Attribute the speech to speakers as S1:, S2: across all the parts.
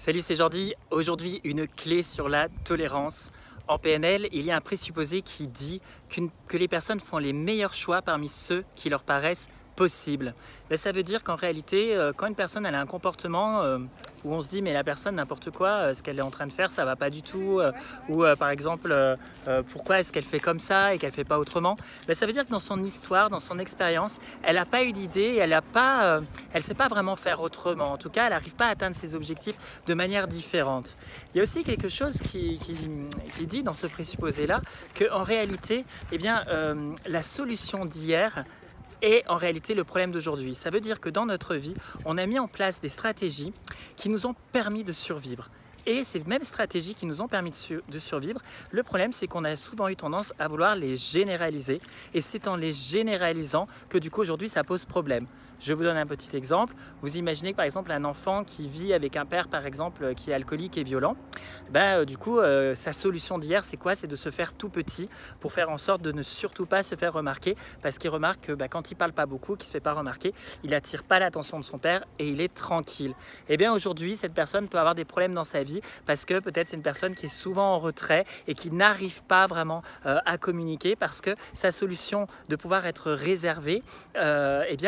S1: Salut, c'est Jordi. Aujourd'hui, une clé sur la tolérance. En PNL, il y a un présupposé qui dit que les personnes font les meilleurs choix parmi ceux qui leur paraissent possibles. Ben, ça veut dire qu'en réalité, quand une personne elle a un comportement où on se dit mais la personne n'importe quoi, ce qu'elle est en train de faire ça va pas du tout, ou par exemple pourquoi est-ce qu'elle fait comme ça et qu'elle fait pas autrement, ben, ça veut dire que dans son histoire, dans son expérience, elle n'a pas eu d'idée, elle sait pas vraiment faire autrement. En tout cas, elle n'arrive pas à atteindre ses objectifs de manière différente. Il y a aussi quelque chose qui dit dans ce présupposé-là qu'en réalité, eh bien, la solution d'hier est en réalité le problème d'aujourd'hui. Ça veut dire que dans notre vie, on a mis en place des stratégies qui nous ont permis de survivre. Et ces mêmes stratégies qui nous ont permis de survivre, le problème c'est qu'on a souvent eu tendance à vouloir les généraliser. Et c'est en les généralisant que du coup aujourd'hui ça pose problème. Je vous donne un petit exemple. Vous imaginez que par exemple un enfant qui vit avec un père par exemple qui est alcoolique et violent, du coup sa solution d'hier c'est quoi? C'est de se faire tout petit pour faire en sorte de ne surtout pas se faire remarquer, parce qu'il remarque que quand il parle pas beaucoup, qu'il se fait pas remarquer, il attire pas l'attention de son père et il est tranquille. Et bien aujourd'hui cette personne peut avoir des problèmes dans sa vie parce que peut-être c'est une personne qui est souvent en retrait et qui n'arrive pas vraiment à communiquer, parce que sa solution de pouvoir être réservé,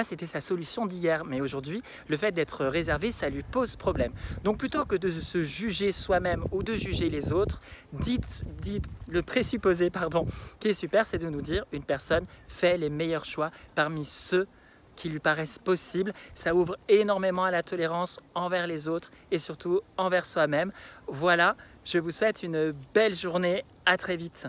S1: c'était sa solution d'hier. Mais aujourd'hui, le fait d'être réservé, ça lui pose problème. Donc plutôt que de se juger soi-même ou de juger les autres, le présupposé qui est super, c'est de nous dire une personne fait les meilleurs choix parmi ceux qui lui paraissent possibles. Ça ouvre énormément à la tolérance envers les autres et surtout envers soi-même. Voilà, je vous souhaite une belle journée. À très vite.